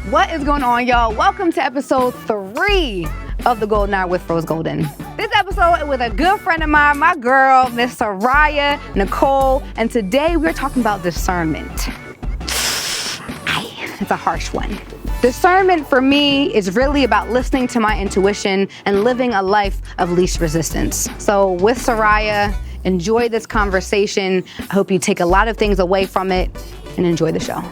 What is going on, y'all? Welcome to episode 3 of The Golden Hour with Rose Golden. This episode is with a good friend of mine, my girl, Miss Seraiah Nicole, and today we're talking about discernment. It's a harsh one. Discernment for me is really about listening to my intuition and living a life of least resistance. So with Seraiah, enjoy this conversation. I hope you take a lot of things away from it and enjoy the show.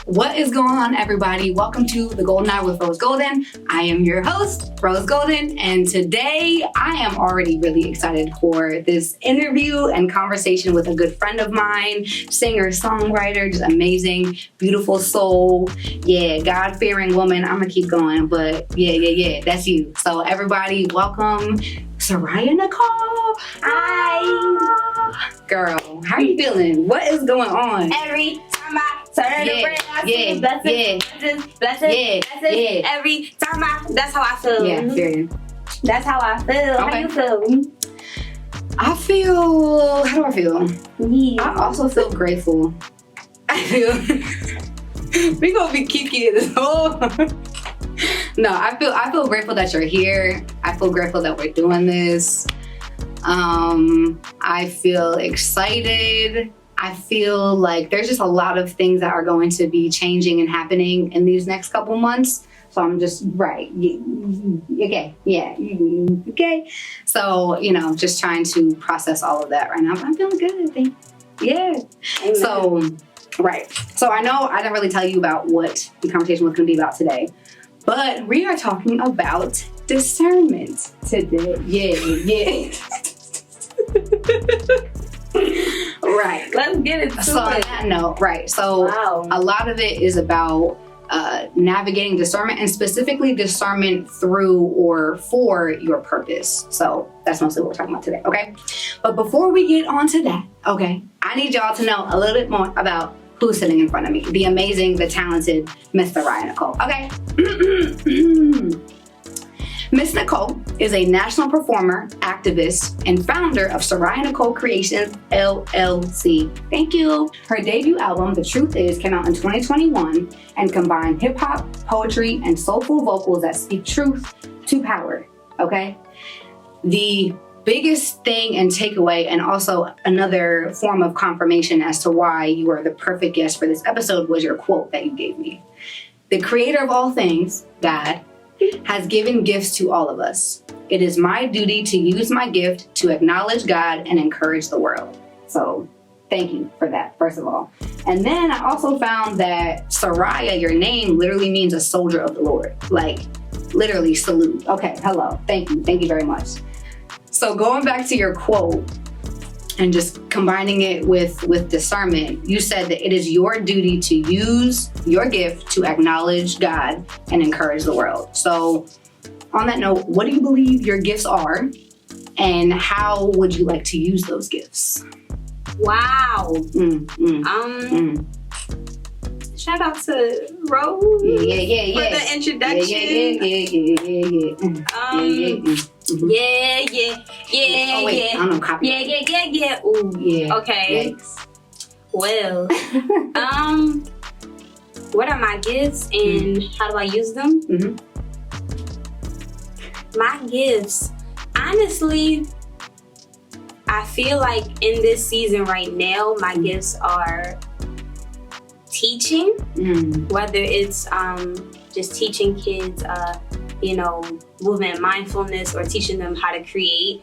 What is going on, everybody? Welcome to The Golden Hour with Rose Golden. I am your host, Rose Golden, and today I am already really excited for this interview and conversation with a good friend of mine, singer, songwriter, just amazing, beautiful soul. Yeah, God-fearing woman. I'm gonna keep going, but yeah, that's you. So everybody, welcome Seraiah Nicole. Hi. Girl, how are you feeling? What is going on? Every time I turn around, I see blessings. Every time that's how I feel. Yeah, period. That's how I feel. Okay. How you feel? How do I feel? Yeah. I also feel grateful. I feel, we gonna be kiki this whole. No, I feel grateful that you're here. I feel grateful that we're doing this. I feel excited. I feel like there's just a lot of things that are going to be changing and happening in these next couple months. So I'm just, right. Okay. Yeah. Okay. So, just trying to process all of that right now. I'm feeling good, I think. Yeah. Amen. So, right. So I know I didn't really tell you about what the conversation was going to be about today, but we are talking about discernment today. Yeah. Right. Let's get it. So on that note, right. So A lot of it is about navigating discernment, and specifically discernment through or for your purpose. So that's mostly what we're talking about today, okay? But before we get on to that, okay, I need y'all to know a little bit more about who's sitting in front of me. The amazing, the talented Miss Seraiah Nicole, okay? Miss Nicole is a national performer, activist, and founder of Seraiah Nicole Creations, LLC. Thank you. Her debut album, The Truth Is, came out in 2021 and combined hip-hop, poetry, and soulful vocals that speak truth to power, okay? The biggest thing and takeaway, and also another form of confirmation as to why you are the perfect guest for this episode, was your quote that you gave me. The creator of all things, God, has given gifts to all of us. It is my duty to use my gift to acknowledge God and encourage the world. So thank you for that, first of all. And then I also found that Seraiah, your name, literally means a soldier of the Lord. Like, literally salute. Okay, hello. Thank you very much. So going back to your quote and just combining it with discernment, you said that it is your duty to use your gift to acknowledge God and encourage the world. So on that note, what do you believe your gifts are, and how would you like to use those gifts? Wow. Shout out to Rose. Yeah. For the introduction. Oh, wait, I don't know, copy. Yeah. Ooh, yeah. Okay. Yikes. Well, what are my gifts and how do I use them? Mm-hmm. My gifts, honestly, I feel like in this season right now, my gifts are teaching, whether it's just teaching kids, movement mindfulness, or teaching them how to create,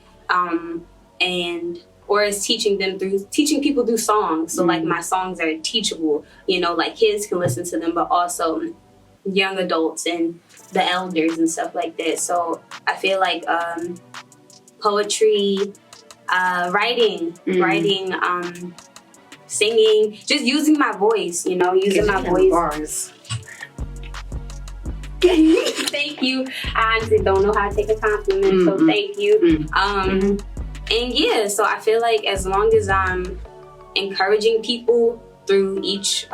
or it's teaching people through songs. So like my songs are teachable, like kids can listen to them, but also young adults and the elders and stuff like that. So I feel like poetry, writing, singing, just using my voice, using my voice. Bars. Thank you. I honestly don't know how to take a compliment, so thank you. And yeah, so I feel like as long as I'm encouraging people through each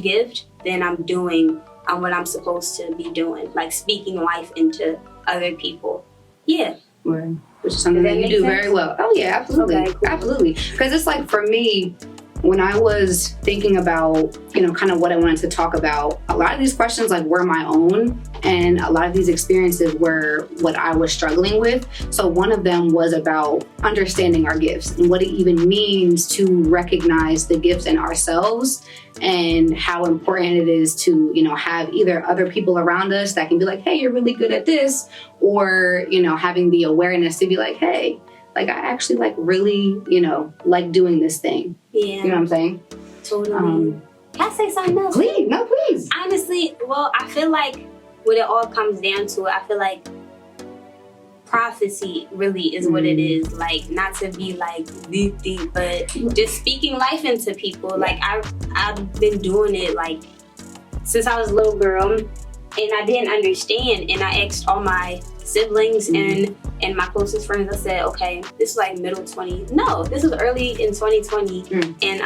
gift, then I'm doing what I'm supposed to be doing, like speaking life into other people. Yeah. Right. Which is something that you do very well. Oh yeah, absolutely. Okay, cool. Absolutely. Because it's like, for me, when I was thinking about, kind of what I wanted to talk about, a lot of these questions were my own, and a lot of these experiences were what I was struggling with. So one of them was about understanding our gifts and what it even means to recognize the gifts in ourselves, and how important it is to, have either other people around us that can be like, hey, you're really good at this, or, having the awareness to be like, hey, I actually really, like doing this thing. Yeah. You know what I'm saying? Totally. Can I say something else? Please. No, please. Honestly, well, I feel like when it all comes down to it, I feel like prophecy really is what it is. Not to be deep, but just speaking life into people. I've been doing it since I was a little girl, and I didn't understand, and I asked all my siblings and my closest friends. I said, okay, this is middle 20. No, this was early in 2020. And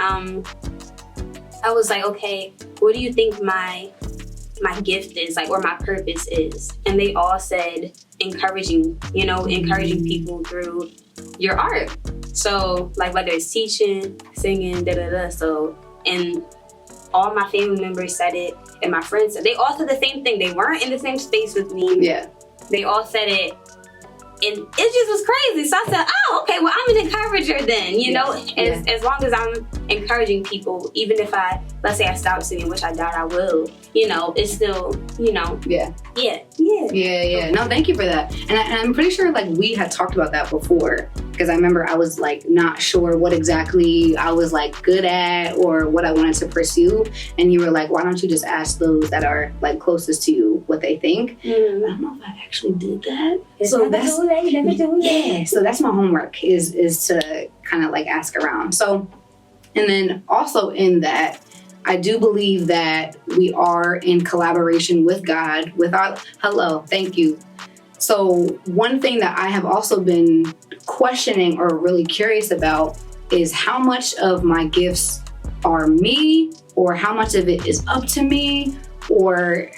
I was like, okay, what do you think my gift is, or my purpose is? And they all said encouraging people through your art. So whether it's teaching, singing, So, and all my family members said it, and my friends said, they all said the same thing. They weren't in the same space with me. Yeah. They all said it, and it just was crazy. So I said, oh, okay, well, I'm an encourager then, as long as I'm encouraging people, even if let's say I stop singing, which I doubt I will, it's still, Yeah. No, thank you for that. And I'm pretty sure we had talked about that before, because I remember I was not sure what exactly I was good at or what I wanted to pursue. And you were like, why don't you just ask those that are closest to you what they think? I don't know if I actually did that. So that's my homework is to kind of ask around. So, and then also in that, I do believe that we are in collaboration with God, thank you. So one thing that I have also been questioning or really curious about is how much of my gifts are me, or how much of it is up to me, or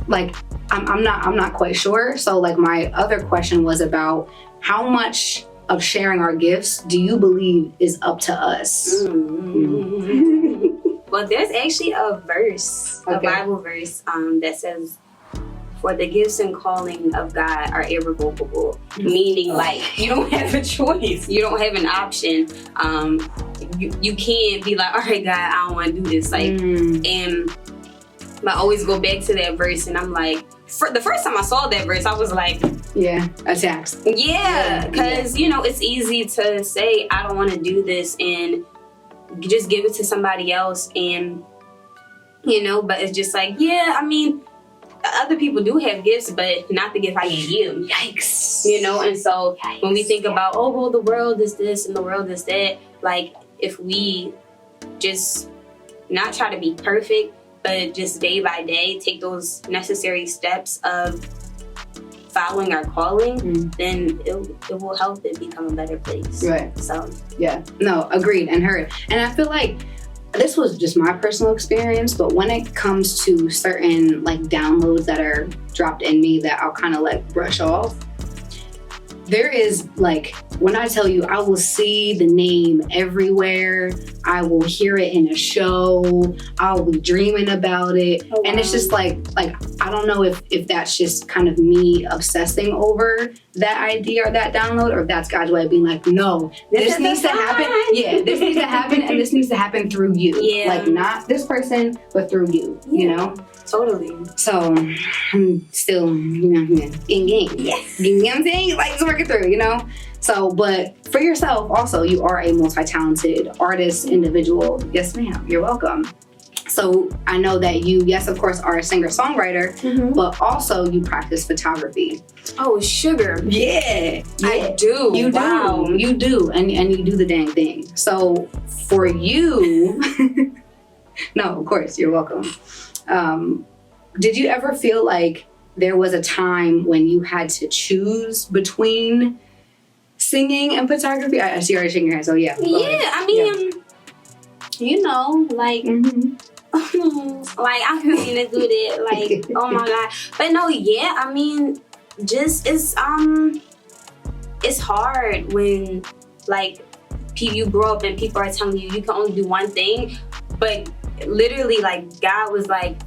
I'm not quite sure. So my other question was about how much of sharing our gifts do you believe is up to us? Well, there's actually a verse, a Bible verse, that says, for the gifts and calling of God are irrevocable. Meaning you don't have a choice. You don't have an option. You can't be like, all right, God, I don't want to do this. And I always go back to that verse, and I'm like, the first time I saw that verse, I was like, yeah, attacked. Yeah, because, it's easy to say, I don't want to do this, and just give it to somebody else, and, but it's just other people do have gifts, but not the gift I gave you. Yikes. And so when we think about, oh, well, the world is this and the world is that, if we just not try to be perfect, but just day by day take those necessary steps of following our calling, then it will help it become a better place. Right. So. Yeah. No, agreed and heard. And I feel like this was just my personal experience, but when it comes to certain downloads that are dropped in me that I'll kind of brush off, there is when I tell you, I will see the name everywhere. I will hear it in a show. I'll be dreaming about it. Oh, wow. And it's just I don't know if that's just kind of me obsessing over that idea or that download, or if that's God's way of being no, this needs to happen. Yeah, this needs to happen, and this needs to happen through you. Yeah. Not this person, but through you, Totally. So I'm still, in game. Yes. You know what I'm saying? Just work it through, So, but for yourself also, you are a multi-talented artist, individual. Yes, ma'am. You're welcome. So I know that you, yes, of course, are a singer-songwriter, but also you practice photography. Oh, sugar. Yeah. I do. You do. Wow. You do. And you do the dang thing. So for you, no, of course, you're welcome. Did you ever feel like there was a time when you had to choose between singing and photography? I see you already shaking your head, so yeah. Yeah, I mean, you know, like, like, I couldn't even do that. Like, oh my God. But no, yeah, I mean, just, it's hard when, like, you grow up and people are telling you you can only do one thing, but literally, like, God was like,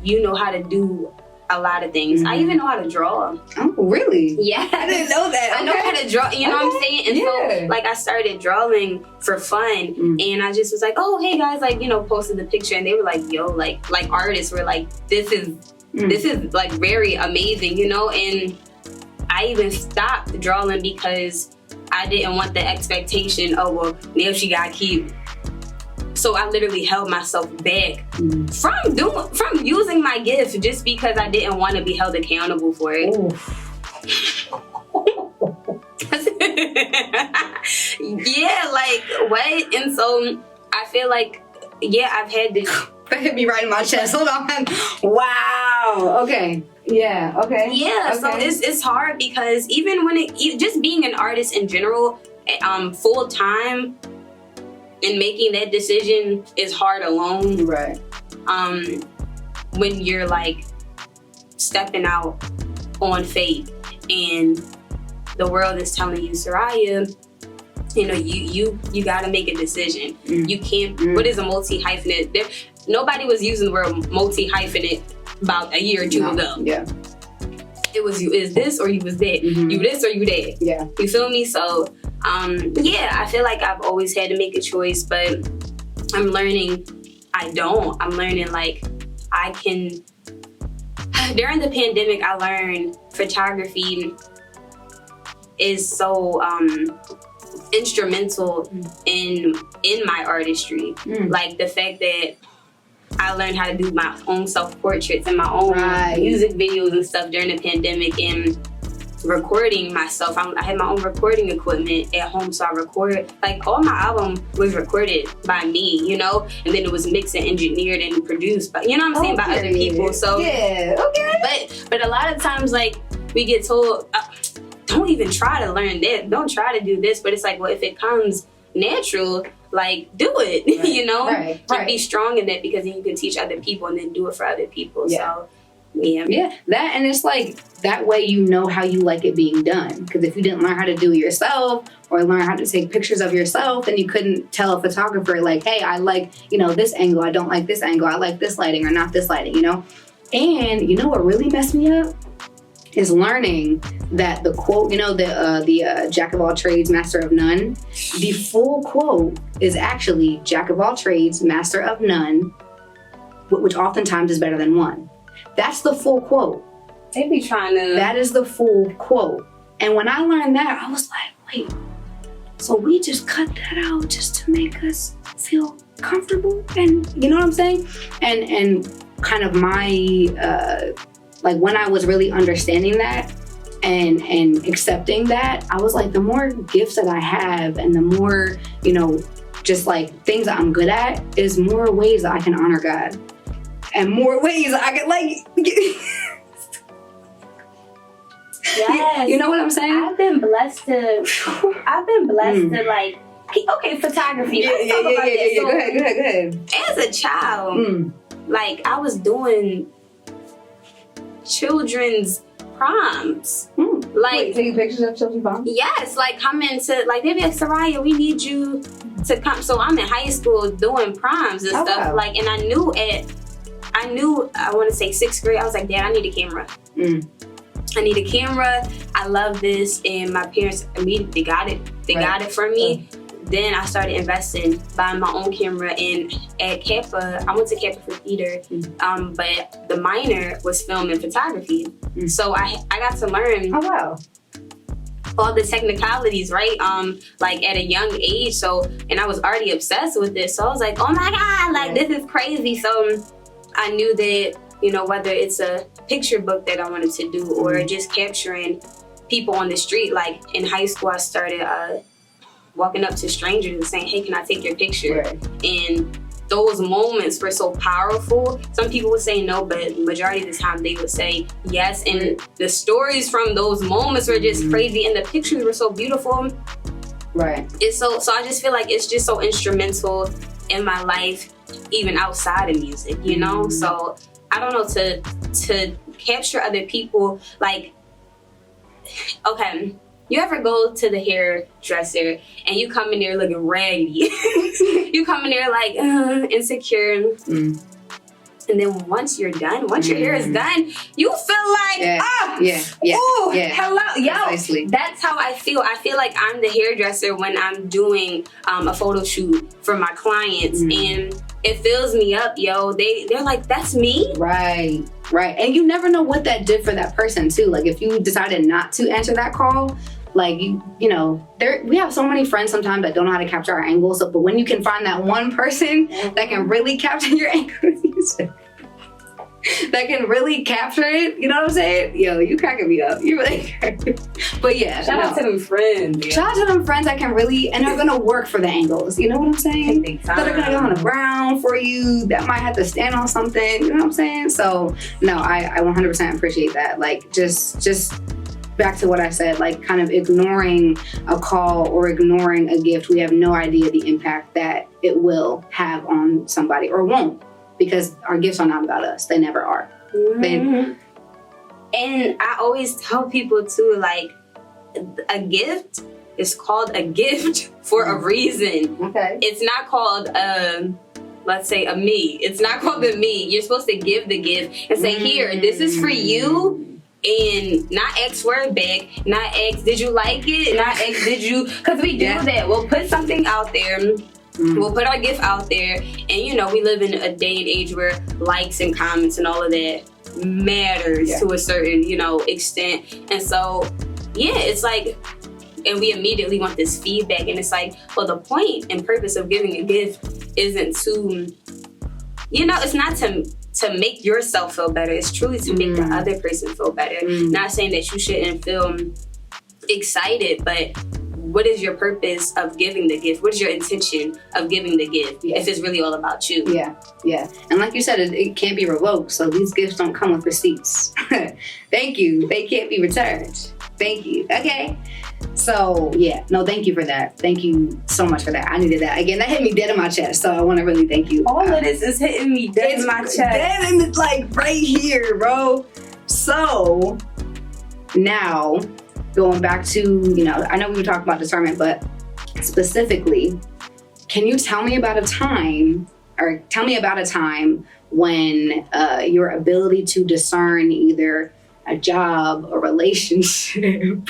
you know how to do a lot of things. I even know how to draw. Oh, really? Yeah. I didn't know that. I know how to draw, you know what I'm saying? And so, like, I started drawing for fun, and I just was like, oh, hey, guys, like, you know, posted the picture, and they were like, yo, like artists were like, this is, like, very amazing, you know? And I even stopped drawing because I didn't want the expectation, oh, well, now she got cute. So I literally held myself back from using my gift just because I didn't want to be held accountable for it. Yeah, like, what? And so I feel like, yeah, I've had this. That hit me right in my chest. Hold on. Wow. Okay. Yeah. Okay. Yeah. Okay. So it's hard because even when just being an artist in general, full time, and making that decision is hard alone. Right. When you're like stepping out on faith and the world is telling you, Seraiah, you know, you gotta make a decision. You can't. What is a multi-hyphenate? Nobody was using the word multi-hyphenate about a year or two ago. Yeah. It was you is this or you was that. You this or you that. Yeah. You feel me? So yeah, I feel like I've always had to make a choice, but I'm learning I'm learning like I can. During the pandemic, I learned photography is so instrumental in my artistry. Like the fact that I learned how to do my own self-portraits and my own music videos and stuff during the pandemic, and recording myself. I had my own recording equipment at home, so I record, like, all my album was recorded by me, you know, and then it was mixed and engineered and produced by, you know what I'm saying, by other people. So yeah, okay. But a lot of times, like, we get told, don't even try to learn that, don't try to do this, but it's like, well, if it comes natural, like, do it, you know, and be strong in that, because then you can teach other people and then do it for other people. So yeah, that, and it's like that way you know how you like it being done, because if you didn't learn how to do it yourself or learn how to take pictures of yourself, then you couldn't tell a photographer, like, hey, I like, you know, this angle, I don't like this angle, I like this lighting or not this lighting, you know. And you know what really messed me up is learning that the quote, you know, the jack of all trades, master of none, the full quote is actually jack of all trades, master of none, which oftentimes is better than one. That's the full quote. They be trying to. That is the full quote. And when I learned that, I was like, wait, so we just cut that out just to make us feel comfortable? And you know what I'm saying? And kind of my, like, when I was really understanding that and accepting that, I was like, the more gifts that I have and the more, you know, just like things that I'm good at, is more ways that I can honor God. And more ways I could, like, yes. You know what I'm saying? I've been blessed to like, okay, photography. Let's talk about that. So, Go ahead. As a child, like, I was doing children's proms. Like, taking pictures of children's proms? Yes, like, coming to, like, they'd be like, Seraiah, we need you to come. So I'm in high school doing proms and stuff. Like, and I knew, I want to say 6th grade, I was like, Dad, I need a camera. I need a camera. I love this. And my parents immediately got it. They got it for me. Then I started investing, buying my own camera. And at Kappa, I went to Kappa for theater, but the minor was film and photography. So I got to learn all the technicalities, right? Like at a young age. So, and I was already obsessed with this. So I was like, oh my God, like this is crazy. So I knew that, you know, whether it's a picture book that I wanted to do or just capturing people on the street, like in high school, I started walking up to strangers and saying, hey, can I take your picture? And those moments were so powerful. Some people would say no, but majority of the time they would say yes. And the stories from those moments were just crazy, and the pictures were so beautiful. It's so I just feel like it's just so instrumental in my life, even outside of music, you know? So I don't know, to capture other people, like, okay, you ever go to the hairdresser and you come in there looking raggedy? You come in there like insecure. And then once you're done, once your hair is done, you feel like, hello. Yo, precisely. That's how I feel. I feel like I'm the hairdresser when I'm doing a photo shoot for my clients. And it fills me up, yo. They're like, that's me? Right. And you never know what that did for that person, too. Like, if you decided not to answer that call, like, you know, we have so many friends sometimes that don't know how to capture our angles. But when you can find that one person that can really capture your angles, that can really capture it, you know what I'm saying? Yo, you cracking me up. You really But yeah. Shout out to them friends. Yeah. Shout out to them friends that can really, and they're going to work for the angles. You know what I'm saying? That are going to go on the ground for you. That might have to stand on something. You know what I'm saying? So, no, I 100% appreciate that. Like, just back to what I said, like kind of ignoring a call or ignoring a gift, we have no idea the impact that it will have on somebody, or won't, because our gifts are not about us. They never are. And I always tell people too, like, a gift is called a gift for a reason. It's not called let's say a me. It's not called the me. You're supposed to give the gift and say, here, this is for you. And not X word back, not X, did you like it? Not X, did you? Because we do that. We'll put something out there. We'll put our gift out there. And, you know, we live in a day and age where likes and comments and all of that matters to a certain, you know, extent. And so, yeah, it's like, and we immediately want this feedback. And it's like, well, the point and purpose of giving a gift isn't to, you know, it's not to make yourself feel better. It's truly to make the other person feel better. Not saying that you shouldn't feel excited, but what is your purpose of giving the gift? What is your intention of giving the gift if it's really all about you? And like you said, it can't be revoked. So these gifts don't come with receipts. Thank you. They can't be returned. Thank you. Okay. So thank you for that. Thank you so much for that. I needed that. Again, that hit me dead in my chest. So I want to really thank you. All of this is hitting me dead in my chest. Dead in, like, right here, bro. So now going back to, you know, I know we were talking about discernment, but specifically, can you tell me about a time when your ability to discern either a job, a relationship,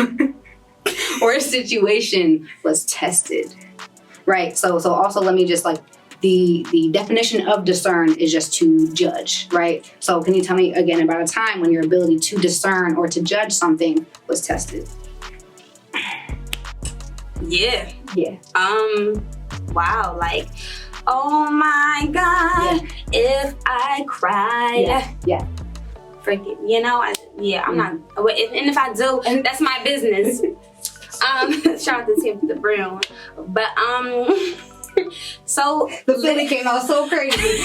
or a situation was tested, right? So also let me just, like, the definition of discern is just to judge, right? So can you tell me again about a time when your ability to discern or to judge something was tested? Wow, like, oh my God, if I cried, freaking, you know, I'm not, and if I do, that's my business. Shout out to Tim the Brown. But so the feeling came out so crazy.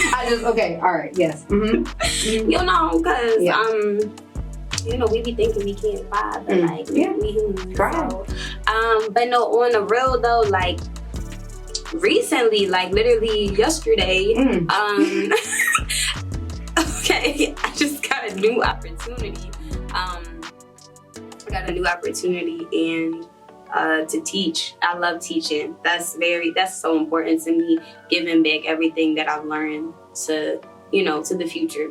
You know, because you know, we be thinking we can't cry, but like we human. So, but no, on the real though, like recently, like literally yesterday, okay, I just got a new opportunity. And to teach. I love teaching. That's so important to me, giving back everything that I've learned to, you know, to the future.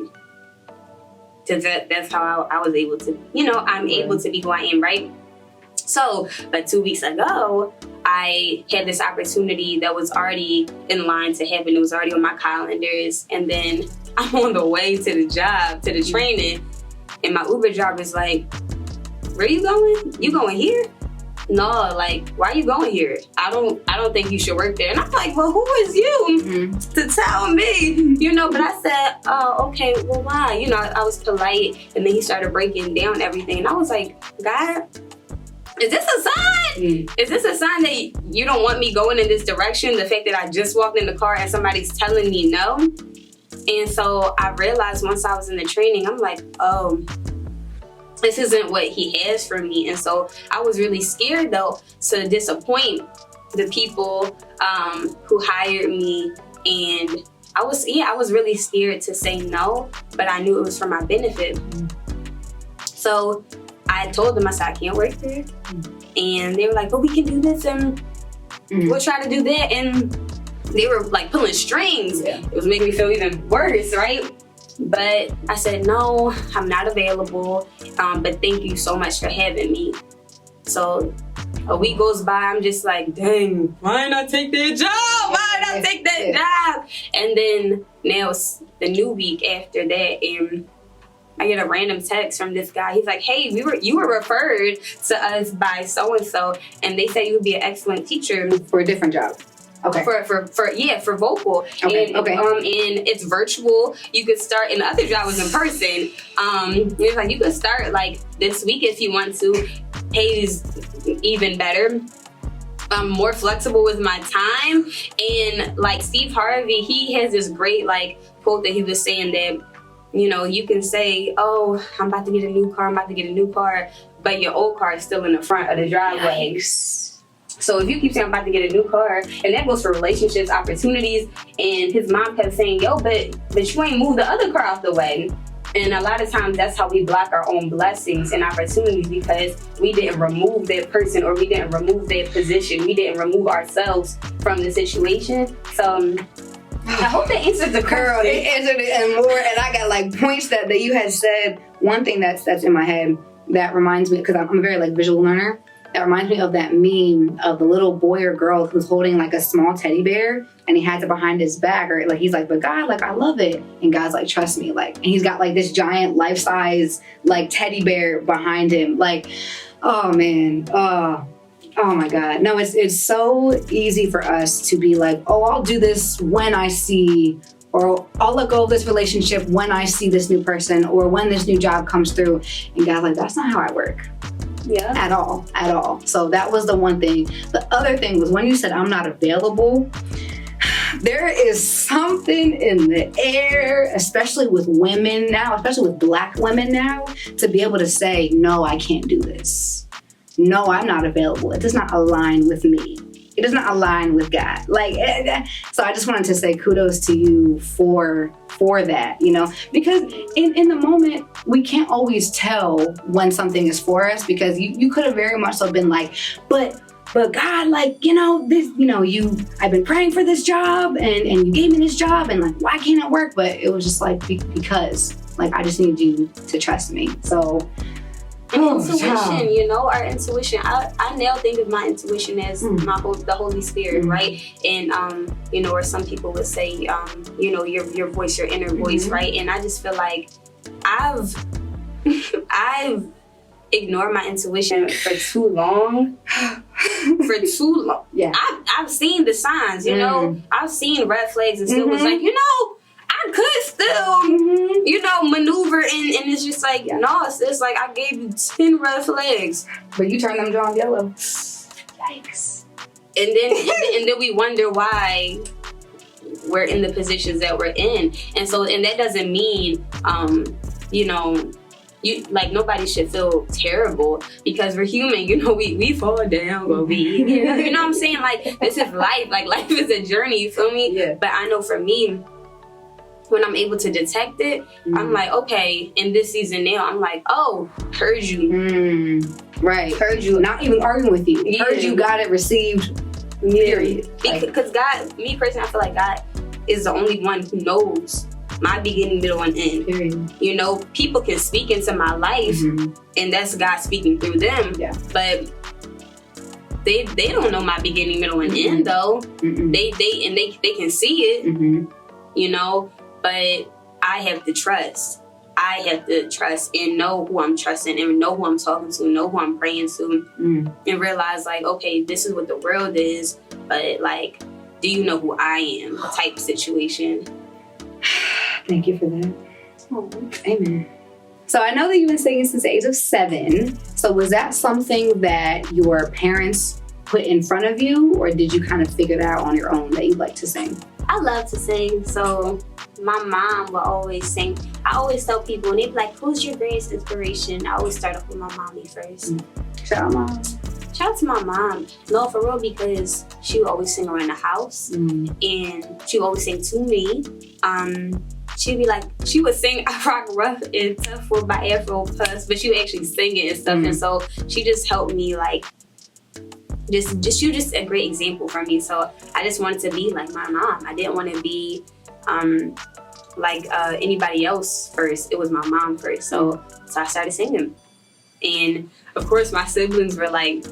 Because that's how I was able to, you know, I'm able to be who I am, right? So, but 2 weeks ago, I had this opportunity that was already in line to happen. It was already on my calendars. And then I'm on the way to the job, to the training, and my Uber driver is like, where you going? You going here? no, like, why are you going here? I don't think you should work there. And I'm like, well, who is you to tell me? You know, but I said, oh, okay, well, why? You know, I was polite, and then he started breaking down everything. And I was like, God, is this a sign? Is this a sign that you don't want me going in this direction? The fact that I just walked in the car and somebody's telling me no? And so I realized once I was in the training, I'm like, oh, this isn't what he has for me. And so I was really scared, though, to disappoint the people who hired me. And I was really scared to say no, but I knew it was for my benefit. So I told them, I said, I can't work there. And they were like, but we can do this and we'll try to do that. And they were like pulling strings. It was making me feel even worse, right? But I said, no, I'm not available. But thank you so much for having me. So a week goes by, I'm just like, dang, why not take that job? Why not take that job? And then now it's the new week after that, and I get a random text from this guy. He's like, hey, you were referred to us by so-and-so, and they said you would be an excellent teacher. For a different job. Okay. For vocal. Okay. And it's virtual. You could start, and the other job was in person. It's like you could start like this week if you want to. Pays even better. I'm more flexible with my time. And like Steve Harvey, he has this great like quote that he was saying that, you know, you can say, oh, I'm about to get a new car, but your old car is still in the front of the driveway. Yikes. So if you keep saying I'm about to get a new car, and that goes for relationships, opportunities, and his mom kept saying, yo, but you ain't moved the other car out the way. And a lot of times that's how we block our own blessings and opportunities, because we didn't remove that person, or we didn't remove that position. We didn't remove ourselves from the situation. So I hope that answers the girl. It answered it and more. And I got like points that you had said. One thing that's in my head that reminds me, because I'm a very like visual learner. That reminds me of that meme of the little boy or girl who's holding like a small teddy bear, and he has it behind his back, or like he's like, but God, like I love it, and God's like, trust me, like, and he's got like this giant life-size like teddy bear behind him, like, oh man, oh my God, no, it's so easy for us to be like, oh, I'll do this when I see, or I'll let go of this relationship when I see this new person, or when this new job comes through, and God's like, that's not how I work. Yeah. At all. So that was the one thing. The other thing was when you said I'm not available, there is something in the air, especially with women now, especially with Black women now, to be able to say, no, I can't do this. No, I'm not available. It does not align with me. It does not align with God. Like, so I just wanted to say kudos to you for that, you know, because in the moment, we can't always tell when something is for us, because you could have very much so been like, but God, like, you know, this, you know, I've been praying for this job and you gave me this job, and like, why can't it work? But it was just like, because like, I just need you to trust me. So intuition, you know, our intuition. I now think of my intuition as the Holy Spirit, right? And you know, or some people would say, you know, your voice, your inner voice, right? And I just feel like I've ignored my intuition for too long. Yeah, I've seen the signs, you know, I've seen red flags, and still was like, you know, I could still, you know, maneuver, and it's just like, no, it's like I gave you 10 red flags, but you turned them drawn yellow. Yikes. And then we wonder why we're in the positions that we're in. And so, and that doesn't mean, you know, nobody should feel terrible, because we're human, you know, we fall down, but you know what I'm saying? Like, this is life. Like, life is a journey, you feel me? Yeah. But I know for me, when I'm able to detect it, I'm like, okay, in this season now, I'm like, oh, heard you. Right. Heard you. Not even arguing with you. Yeah. Heard you, got it, received, period. Because God, me personally, I feel like God is the only one who knows my beginning, middle, and end. Period. You know, people can speak into my life, and that's God speaking through them. Yeah. But they don't know my beginning, middle, and end, though. They can see it, you know. But I have to trust. I have to trust and know who I'm trusting and know who I'm talking to, know who I'm praying to, and realize like, okay, this is what the world is, but like, do you know who I am? Type situation. Thank you for that. Oh, amen. So I know that you've been singing since the age of 7. So was that something that your parents put in front of you, or did you kind of figure that out on your own that you like to sing? I love to sing, so my mom will always sing. I always tell people, and they be like, who's your greatest inspiration? I always start off with my mommy first. Shout out, Mom. Shout out to my mom. No, for real, because she would always sing around the house, and she would always sing to me. She'd be like, she would sing I Rock Rough and Tough for by Afro Puss, but she would actually sing it and stuff. And so she just helped me, like, she was just a great example for me. So I just wanted to be like my mom. I didn't want to be like anybody else first. It was my mom first. So I started singing. And of course my siblings were like,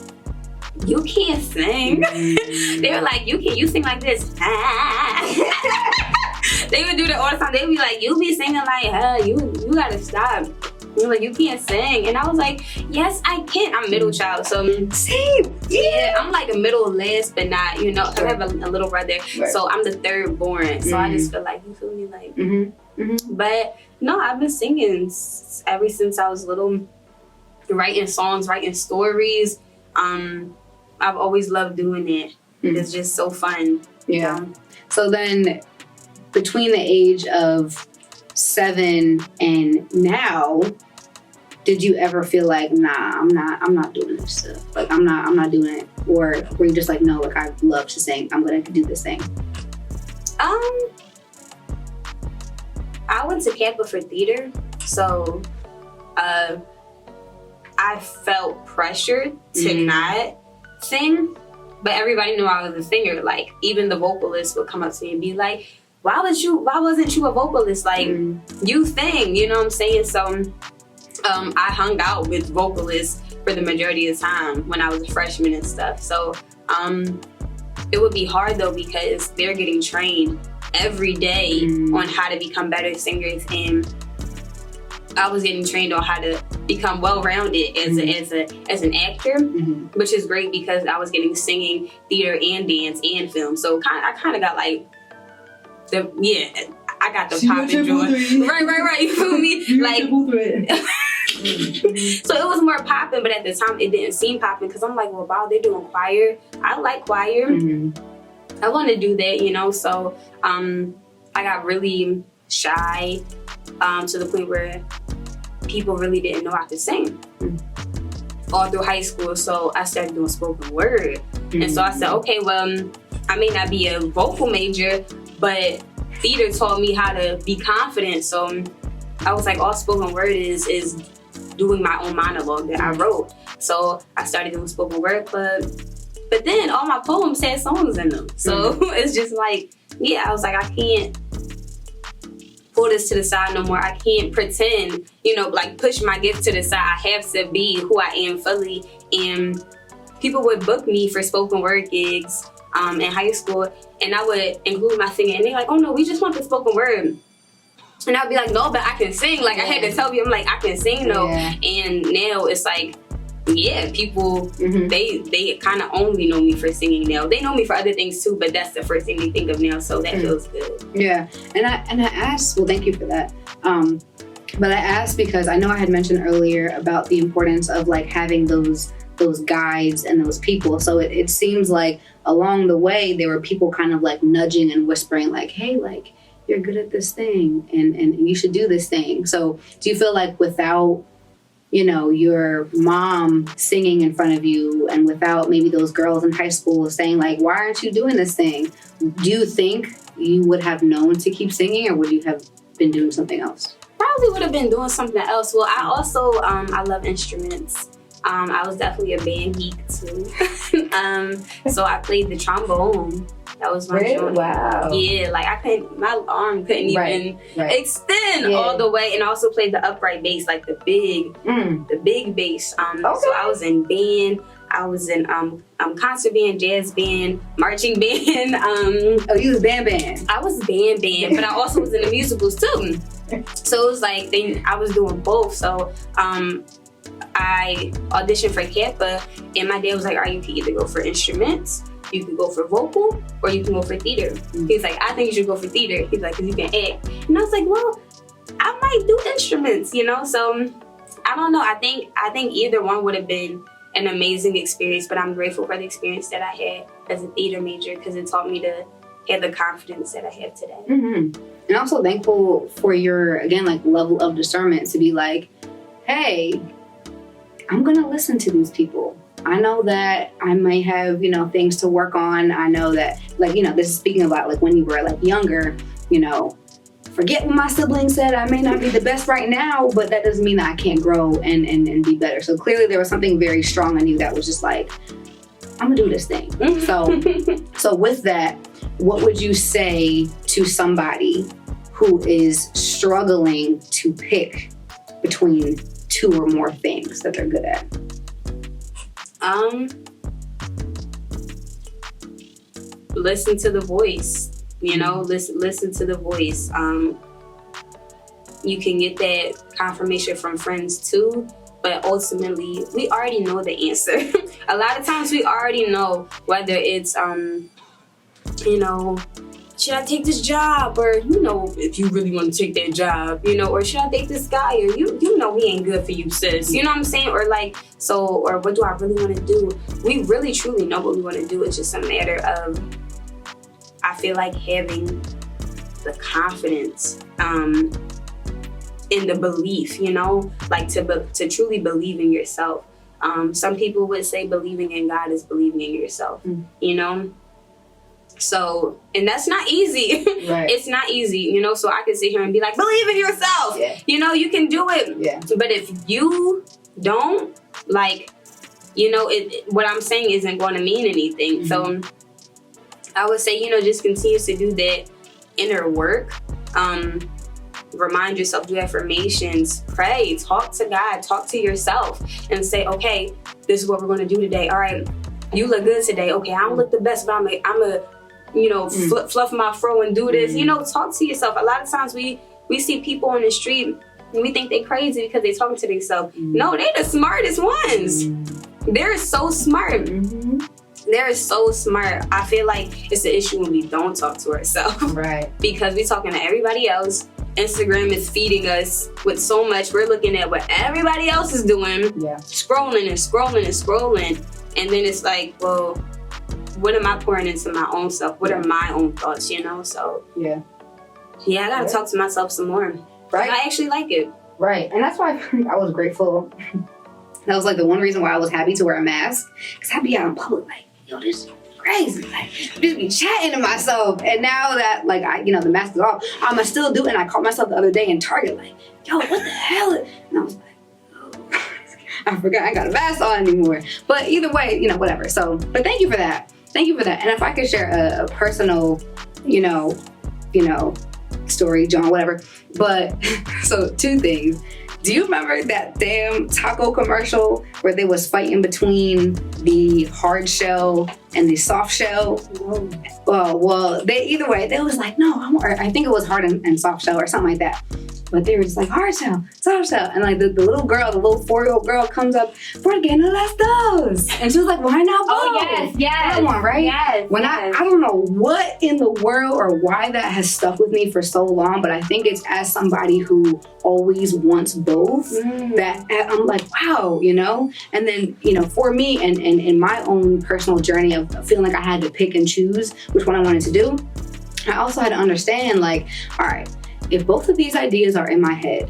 you can't sing. They were like, you sing like this. They would do that all the time. They would be like, you be singing like, you gotta stop. You're like, you can't sing. And I was like, yes, I can. I'm a middle child, so same. Yeah, I'm like a middle last, but not, you know, I have a little brother, so I'm the third born. So I just feel like, you feel me, like, but no, I've been singing ever since I was little, writing songs, writing stories. I've always loved doing it. It's just so fun. Yeah. So then, between the age of 7 and now, did you ever feel like, nah, I'm not doing this stuff. Like I'm not doing it, or were you just like, no, like I love to sing, I'm gonna do this thing? I went to Kappa for theater, so I felt pressured to not sing, but everybody knew I was a singer. Like even the vocalist would come up to me and be like, why wasn't you a vocalist? Like you sing, you know what I'm saying? So I hung out with vocalists for the majority of the time when I was a freshman and stuff. So it would be hard though, because they're getting trained every day on how to become better singers, and I was getting trained on how to become well-rounded as an actor, which is great because I was getting singing, theater, and dance and film. So I kind of got like I got the pop and joy. Right. You feel me? Like, so it was more popping, but at the time it didn't seem popping because I'm like, well, wow, they're doing choir. I like choir. I want to do that, you know. So I got really shy to the point where people really didn't know I could sing all through high school. So I started doing spoken word, and so I said, okay, well, I may not be a vocal major, but theater taught me how to be confident. So I was like, all spoken word is doing my own monologue that I wrote. So I started doing spoken word club. But then all my poems had songs in them. So it's just like, yeah, I was like, I can't pull this to the side no more. I can't pretend, you know, like push my gift to the side. I have to be who I am fully. And people would book me for spoken word gigs in high school, and I would include my singing, and they're like, oh no, we just want the spoken word. And I'd be like, no, but I can sing. Like I had to tell people, I'm like, I can sing though. And now it's like, yeah, people, they kind of only know me for singing now. They know me for other things too, but that's the first thing they think of now, so that feels good. Yeah, and I asked, well, thank you for that. But I asked because I know I had mentioned earlier about the importance of like having those guides and those people. So it seems like along the way there were people kind of like nudging and whispering like, hey, like you're good at this thing and you should do this thing. So do you feel like without, you know, your mom singing in front of you and without maybe those girls in high school saying like, why aren't you doing this thing? Do you think you would have known to keep singing, or would you have been doing something else? Probably would have been doing something else. Well, I also, I love instruments. I was definitely a band geek too. So I played the trombone. That was my joint. Wow. Yeah, like my arm couldn't even extend all the way. And I also played the upright bass, like the big bass. So I was in band. I was in concert band, jazz band, marching band. Oh, you was band. I was band, but I also was in the musicals too. So it was like I was doing both. So I auditioned for Kappa, and my dad was like, "All right, you can either go for instruments, you can go for vocal, or you can go for theater." He's like, "I think you should go for theater." He's like, "Cause you can act." And I was like, "Well, I might do instruments, you know." So I don't know. I think either one would have been an amazing experience, but I'm grateful for the experience that I had as a theater major because it taught me to have the confidence that I have today. Mm-hmm. And also thankful for your, again, like level of discernment to be like, hey, I'm going to listen to these people. I know that I may have, things to work on. I know that, this is speaking about like when you were like younger, forget what my siblings said. I may not be the best right now, but that doesn't mean that I can't grow and be better. So clearly there was something very strong in you that was just like, I'm gonna do this thing. So with that, what would you say to somebody who is struggling to pick between two or more things that they're good at? Listen to the voice. Listen to the voice. You can get that confirmation from friends too, but ultimately we already know the answer. A lot of times we already know whether it's should I take this job, or if you really want to take that job, or should I date this guy, or he ain't good for you, sis. You know what I'm saying? Or or what do I really want to do? We really truly know what we want to do. It's just a matter of, I feel like, having the confidence in the belief, to truly believe in yourself. Some people would say believing in God is believing in yourself, So, and that's not easy. Right. It's not easy, so I can sit here and be like, believe in yourself. Yeah. You can do it. Yeah. But if you don't, what I'm saying isn't going to mean anything. Mm-hmm. So I would say, just continue to do that inner work. Remind yourself, do affirmations, pray, talk to God, talk to yourself, and say, okay, this is what we're going to do today. All right, you look good today. Okay, I don't look the best, but I'm a fluff my fro and do this. Talk to yourself. A lot of times we see people on the street and we think they crazy because they talking to themselves. No, they the smartest ones. They're so smart. They're so smart. I feel like it's an issue when we don't talk to ourselves. Right. Because we're talking to everybody else. Instagram is feeding us with so much. We're looking at what everybody else is doing. Yeah. Scrolling and scrolling and scrolling. And then it's like, well, what am I pouring into my own self? What are my own thoughts, So yeah, I gotta talk to myself some more. Right. I actually like it. Right. And that's why I was grateful. That was like the one reason why I was happy to wear a mask. Because I'd be out in public like, yo, this is crazy. Like, just be chatting to myself. And now that the mask is off, I'ma still do it. And I caught myself the other day in Target like, yo, what the hell? And I was like, oh, I forgot I ain't got a mask on anymore. But either way, whatever. So, but thank you for that. Thank you for that. And if I could share a personal, story, John, whatever. But so 2 things. Do you remember that damn taco commercial where they was fighting between the hard shell and the soft shell? Well, they was like, no, I think it was hard and soft shell or something like that. But they were just like, hard shell, soft shell. And like the little girl, the little 4-year-old girl comes up, ¿Por qué no las dos? And she was like, why not both? Oh, yes. That one, right? Yes. When I don't know what in the world or why that has stuck with me for so long, but I think it's as somebody who always wants both, that I'm like, wow, And then, for me and in my own personal journey of feeling like I had to pick and choose which one I wanted to do, I also had to understand all right, if both of these ideas are in my head,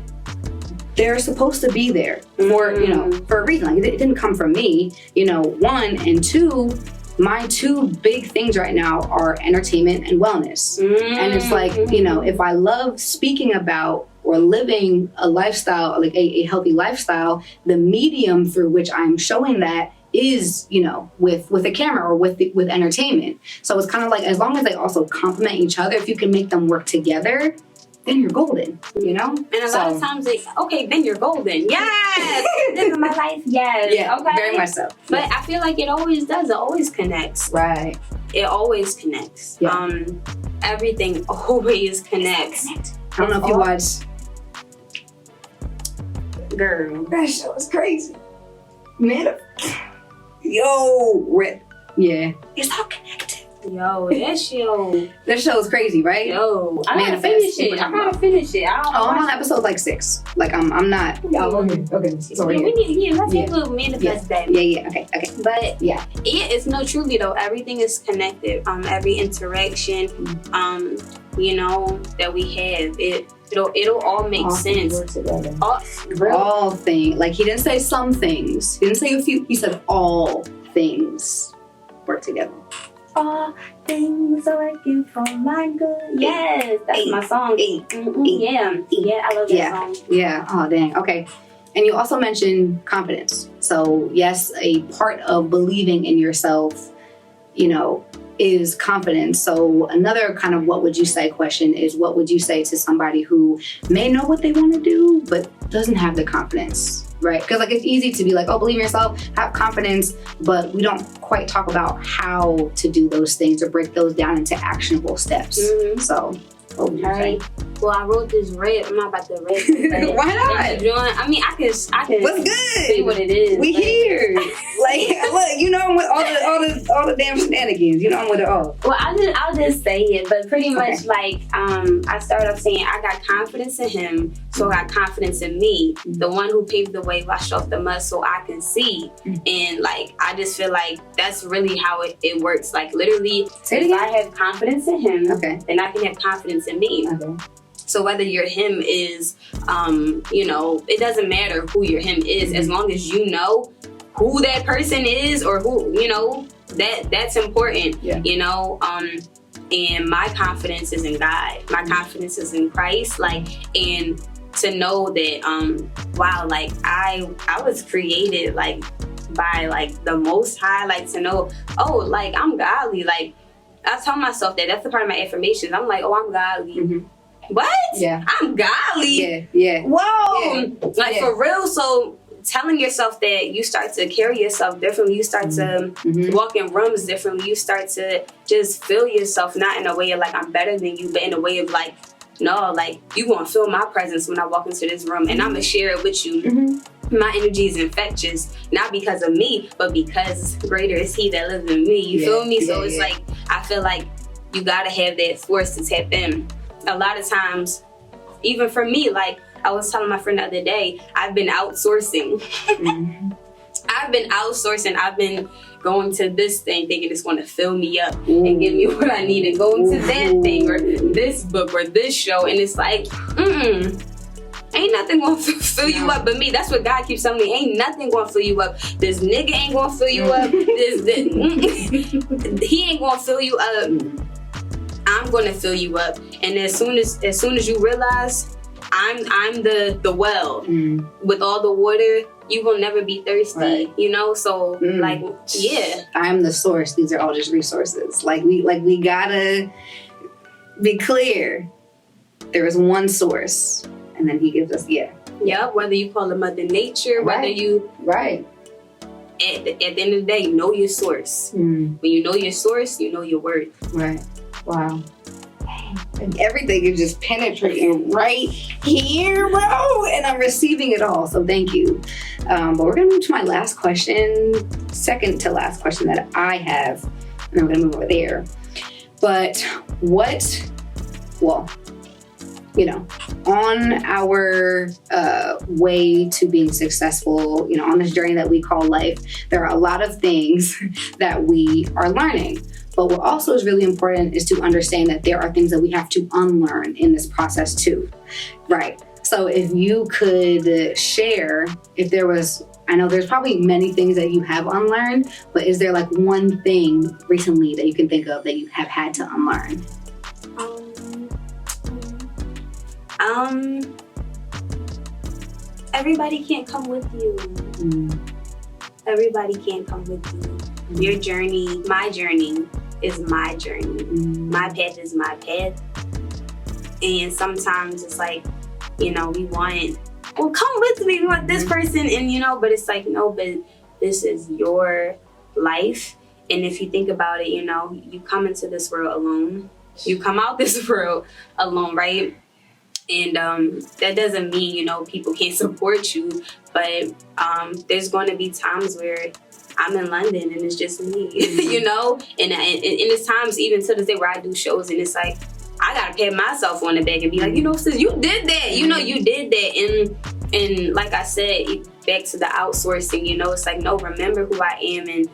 they're supposed to be there for a reason. It didn't come from me, 1, and 2. My 2 big things right now are entertainment and wellness. And it's like, if I love speaking about or living a lifestyle, like a healthy lifestyle, the medium through which I'm showing that is, with a camera or with entertainment. So it's kind of like, as long as they also complement each other, if you can make them work together, then you're golden, you know? And a lot of times then you're golden. Yes! This is my life. Yes. Yeah, okay. very much so. But I feel like it always does. It always connects. Right. It always connects. Yeah. Everything always connects. I don't know if you watched. Girl. That show is crazy. Man. Yo, Rip. Yeah. It's all connected. Yo, that show. That show is crazy, right? Yo, I gotta Manifest. finish it. I gotta finish it. I'm on episode like 6. Like I'm not. Oh, okay. Sorry. Yeah, we need. Let's have a little manifest day. Yeah. Okay. But yeah, it's no truly though. Everything is connected. Every interaction, you know, that we have, it'll all make sense. All things. Like he didn't say some things. He didn't say a few. He said all things work together. All things are working for my good. Yes, that's my song. Yeah, I love that song. Yeah. Oh, dang. Okay. And you also mentioned confidence. So yes, a part of believing in yourself, you know, is confidence. So another kind of what would you say question is, what would you say to somebody who may know what they want to do but doesn't have the confidence? Right? Because like it's easy to be like, oh, believe in yourself, have confidence, but we don't quite talk about how to do those things or break those down into actionable steps. So what would you say? Well, I wrote this rap. I'm not about to rap it. Why not? I mean, I can what's good? say what it is. We here. Like, look, you know I'm with all the damn shenanigans. You know I'm with it all. Well, I'll just say it, but pretty much like I started off saying I got confidence in him, so I got confidence in me. The one who paved the way, washed off the mud so I can see. And like I just feel like that's really how it works. Like literally, if I have confidence in him, then I can have confidence in me. So whether your him is, you know, it doesn't matter who your him is, as long as you know who that person is or who, you know, that's important, you know. And my confidence is in God. My confidence is in Christ. Like, and to know that, wow, like I was created like by like the Most High. Like to know, oh, like I'm godly. Like I tell myself that's a part of my affirmations. I'm like, oh, I'm godly. What? Yeah. I'm godly. Yeah. Whoa. Yeah. Like for real. So telling yourself that you start to carry yourself differently, you start to walk in rooms differently, you start to just feel yourself not in a way of like I'm better than you, but in a way of like, no, like you gonna feel my presence when I walk into this room and I'm gonna share it with you. My energy is infectious, not because of me, but because greater is he that lives in me. You feel me? So it's like, I feel like you gotta have that force to tap in. A lot of times, even for me, like I was telling my friend the other day, I've been outsourcing. I've been going to this thing thinking it's going to fill me up and give me what I need, and going to that thing or this book or this show, and it's like, ain't nothing gonna fill you up but me. That's what God keeps telling me. Ain't nothing gonna fill you up. This nigga ain't gonna fill you up. He ain't gonna fill you up. I'm gonna fill you up. And as soon as you realize I'm the well with all the water, you will never be thirsty, you know? So like, yeah. I'm the source. These are all just resources. Like we gotta be clear. There is one source, and then he gives us, whether you call it Mother Nature, whether you at the end of the day, know your source. When you know your source, you know your worth. Right. Wow. And everything is just penetrating right here, bro. And I'm receiving it all. So thank you. But we're going to move to my last question, second to last question that I have. And then we're going to move over there. But you know, on our way to being successful, you know, on this journey that we call life, there are a lot of things that we are learning. But what also is really important is to understand that there are things that we have to unlearn in this process too, right? So if you could share, if there was, I know there's probably many things that you have unlearned, but is there like one thing recently that you can think of that you have had to unlearn? Everybody can't come with you. Everybody can't come with you. Your journey, my journey is my journey. My path is my path. And sometimes it's like, you know, we want, well, come with me, we want this person, and you know, but it's like, no, but this is your life. And if you think about it, you know, you come into this world alone, you come out this world alone, right? And that doesn't mean, you know, people can't support you, but there's going to be times where I'm in London and it's just me, you know? And it's times even to this day where I do shows and it's like, I gotta pat myself on the back and be like, you know, sis, you did that, you know, you did that. And like I said, back to the outsourcing, you know, it's like, no, remember who I am. And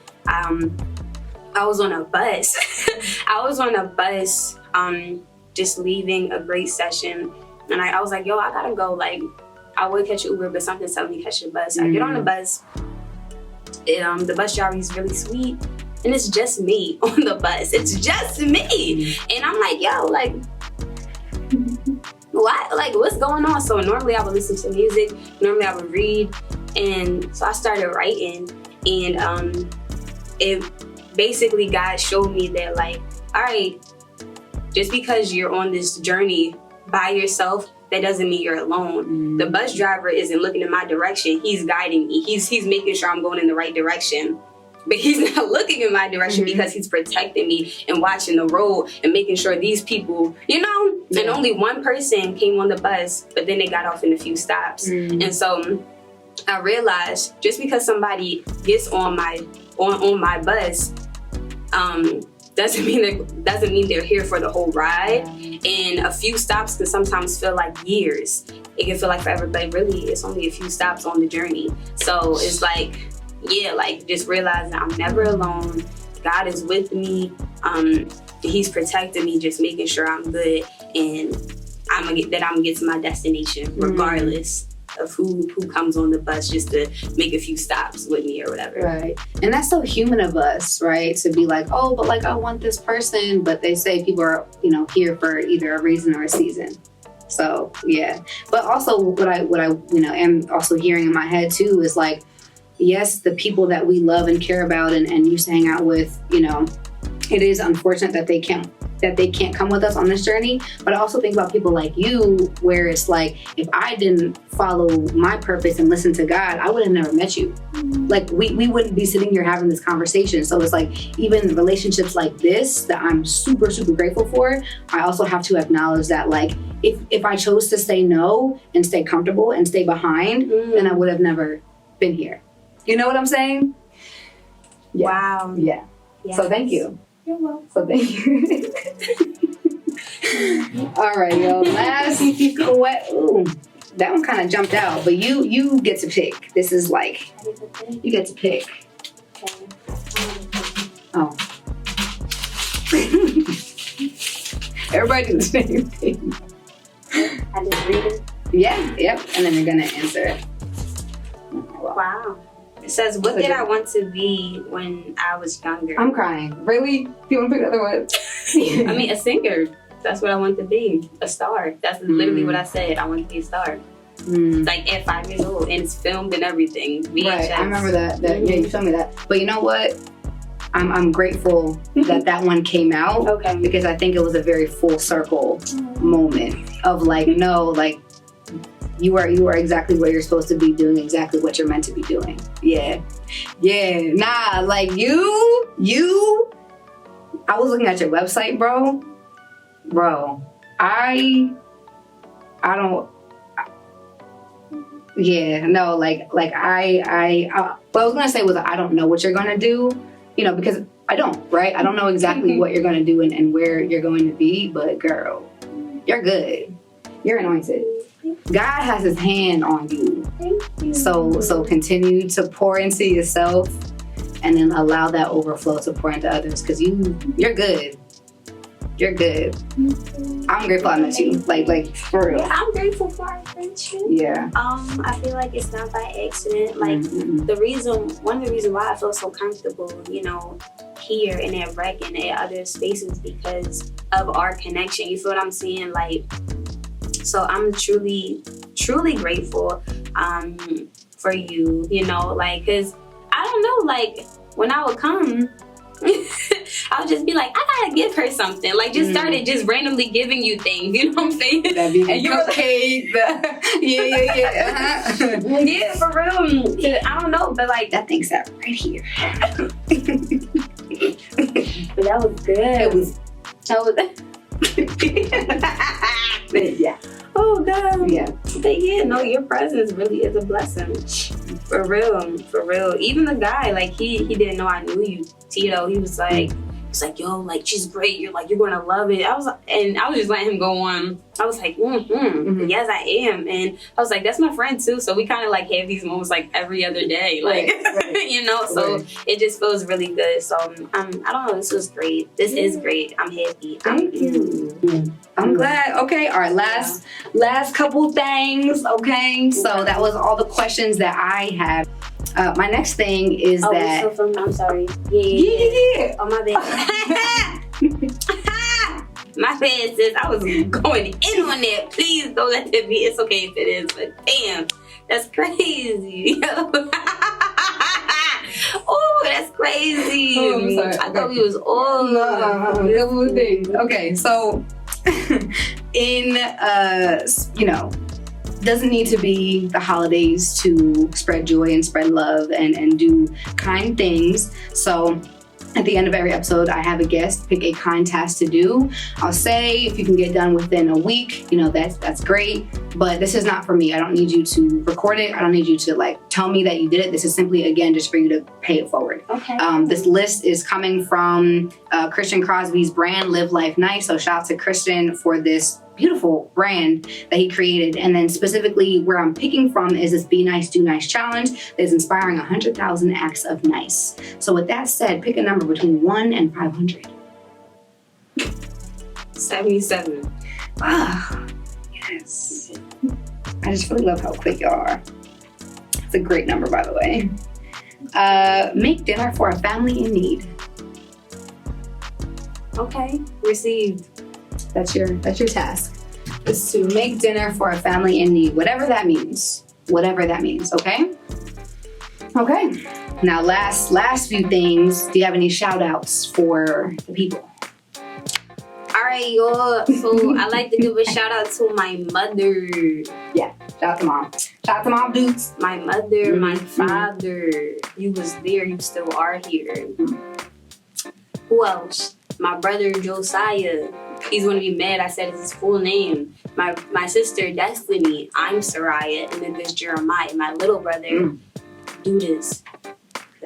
I was on a bus. I was on a bus just leaving a great session. And I was like, yo, I gotta go. Like, I would catch an Uber, but something's telling me catch a bus. I get on the bus. The bus driver is really sweet. And it's just me on the bus. It's just me. And I'm like, yo, like, what? Like, what's going on? So normally I would listen to music. Normally I would read. And so I started writing. And it basically, God showed me that, like, all right, just because you're on this journey by yourself, that doesn't mean you're alone. The bus driver isn't looking in my direction. He's guiding me. He's making sure I'm going in the right direction. But he's not looking in my direction because he's protecting me and watching the road and making sure these people, you know, and only one person came on the bus, but then they got off in a few stops. And so I realized just because somebody gets on my bus, doesn't mean they're here for the whole ride. And a few stops can sometimes feel like years. It can feel like forever, but really it's only a few stops on the journey. So it's like, yeah, like just realizing I'm never alone. God is with me. He's protecting me, just making sure I'm good, and I'm gonna get to my destination regardless of who comes on the bus, just to make a few stops with me or whatever. Right. And that's so human of us, right? To be like, oh, but like I want this person, but they say people are, you know, here for either a reason or a season. So yeah. But also what I you know am also hearing in my head too is like, yes, the people that we love and care about and used to hang out with, you know, it is unfortunate that they can't come with us on this journey. But I also think about people like you, where it's like, if I didn't follow my purpose and listen to God, I would have never met you. Like we wouldn't be sitting here having this conversation. So it's like, even relationships like this that I'm super, super grateful for, I also have to acknowledge that, like, if I chose to say no and stay comfortable and stay behind, then I would have never been here. You know what I'm saying? Yeah. Wow. Yeah. Yes. So thank you. You're welcome. So thank you. All right, yo. Last ooh, that one kind of jumped out, but you get to pick. This is like, you get to pick. Okay. Oh. Everybody do the same thing. I just read it. Yeah. Yep. And then you're gonna answer it. Wow. It says, what did I want to be when I was younger? I'm crying. Really? You want to pick another one? I mean, a singer. That's what I want to be. A star. That's literally what I said. I want to be a star. Like at 5 years old. And it's filmed and everything. VHS. Right. I remember that. Yeah, you told me that. But you know what? I'm grateful that one came out. Okay. Because I think it was a very full circle moment of like, no, like, you are exactly where you're supposed to be, doing exactly what you're meant to be doing. Yeah. Nah, like you, I was looking at your website, bro. I don't, yeah, no, like what I was going to say was, I don't know what you're going to do, you know, because I don't, right? I don't know exactly what you're going to do and where you're going to be, but girl, you're good. You're anointed. God has his hand on you. Thank you. So continue to pour into yourself and then allow that overflow to pour into others, because you're good. You're good. I'm grateful I met you. Like for real. Yeah, I'm grateful for our friendship. Yeah. I feel like it's not by accident. Like one of the reasons why I feel so comfortable, you know, here and at Rec and at other spaces, because of our connection. You feel what I'm saying? Like, so I'm truly, truly grateful for you, you know, like, cause I don't know, like when I would come, I would just be like, I gotta give her something. Like, just started just randomly giving you things. You know what I'm saying? That'd be and you were cake. Yeah. Yeah, for real. I don't know, but like That thing sat right here. but that was good. It was. Yeah. Oh God. Yeah. But yeah, no, your presence really is a blessing. For real, for real. Even the guy, like he didn't know I knew you, Tito. He was like, yo, like she's great. You're gonna love it. I was just letting him go on. I was like, yes, I am. And I was like, that's my friend too. So we kind of like have these moments like every other day, like right. you know. So it just feels really good. So I don't know. This was great. This is great. I'm happy. Thank you. I'm glad. Okay. All right. Last couple things. Okay. So that was all the questions that I had. My next thing is that. I'm sorry. Yeah. Oh, my bad. My bad, sis. I was going in on that. Please don't let it be. It's okay if it is, but damn, that's crazy. Oh, that's crazy. Oh, I'm sorry. I thought we was all. No. Okay. So, doesn't need to be the holidays to spread joy and spread love and do kind things. So at the end of every episode, I have a guest pick a kind task to do. I'll say if you can get done within a week, that's great. But this is not for me. I don't need you to record it. I don't need you to tell me that you did it. This is simply, again, just for you to pay it forward. Okay. This list is coming from Christian Crosby's brand, Live Life Nice. So shout out to Christian for this beautiful brand that he created. And then specifically where I'm picking from is this Be Nice, Do Nice challenge that is inspiring 100,000 acts of nice. So with that said, pick a number between 1 and 500. 77. Ah, yes. I just really love how quick y'all are. It's a great number, by the way. Make dinner for a family in need. Okay, received. That's your task. Is to make dinner for a family in need, whatever that means. Okay? Okay. Now, last few things. Do you have any shout outs for the people? All right, y'all. So I like to give a shout out to my mother. Yeah, shout out to mom. Shout out to mom, dudes. My mother, my father. You was there, you still are here. Who else? My brother Josiah. He's gonna be mad I said his full name. My sister Destiny. I'm Seraiah, and then there's Jeremiah, my little brother. Do this.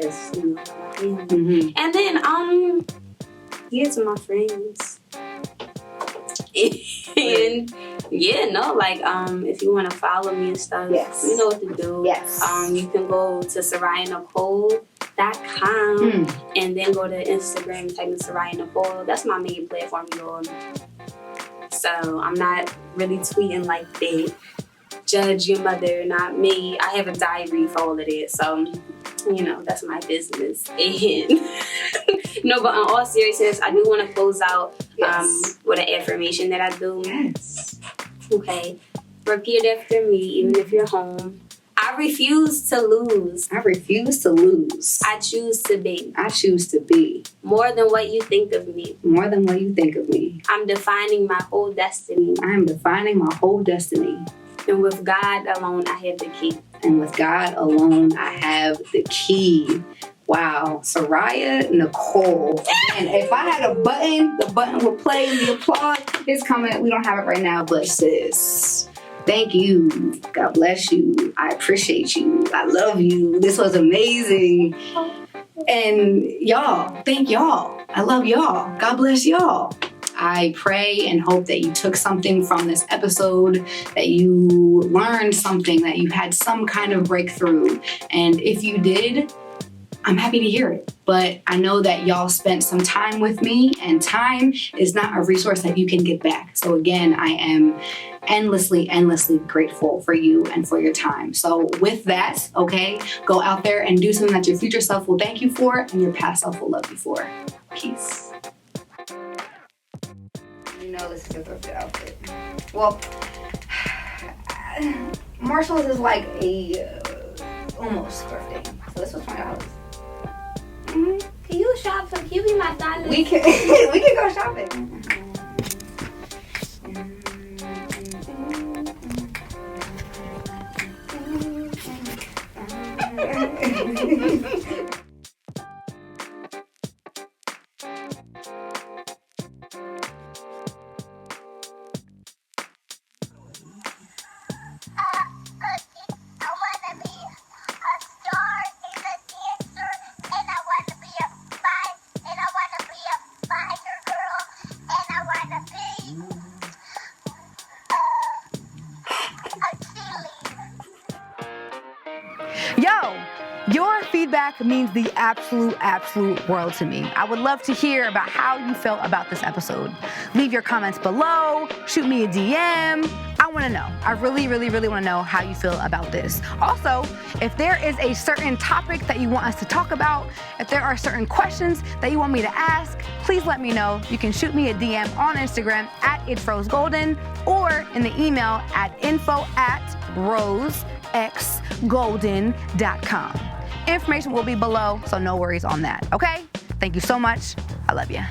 Cause my family. And then to my friends. And if you want to follow me and stuff, yes, you know what to do. Yes. You can go to SeraiahNicole.com and then go to Instagram and type in Seraiah Nicole. That's my main platform, y'all. So I'm not really tweeting like that. Judge your mother, not me. I have a diary for all of it, so that's my business. And no, but in all seriousness, I do want to close out with an affirmation that I do. Yes. Okay. Repeat after me, even if you're home. I refuse to lose. I refuse to lose. I choose to be. I choose to be. More than what you think of me. More than what you think of me. I'm defining my whole destiny. I am defining my whole destiny. And with God alone, I have the key. And with God alone, I have the key. Wow. Seraiah Nicole. And if I had a button, the button would play and the applause is coming. We don't have it right now, but sis, thank you. God bless you. I appreciate you. I love you. This was amazing. And y'all, thank y'all. I love y'all. God bless y'all. I pray and hope that you took something from this episode, that you learned something, that you had some kind of breakthrough. And if you did, I'm happy to hear it. But I know that y'all spent some time with me, and time is not a resource that you can get back. So again, I am endlessly grateful for you and for your time. So with that, okay, go out there and do something that your future self will thank you for and your past self will love you for. Peace. You know this is a thrifted outfit. Well, Marshall's is like a almost thrifting. So this was $20. Can you shopping. You be my stylist. We can go shopping. Yo, your feedback means the absolute world to me. I would love to hear about how you felt about this episode. Leave your comments below, shoot me a DM. I want to know. I really want to know how you feel about this. Also, if there is a certain topic that you want us to talk about, if there are certain questions that you want me to ask, please let me know. You can shoot me a DM on Instagram at itsrosegolden or in the email at info@rosexgolden.com. Information will be below, so no worries on that, okay? Thank you so much. I love you.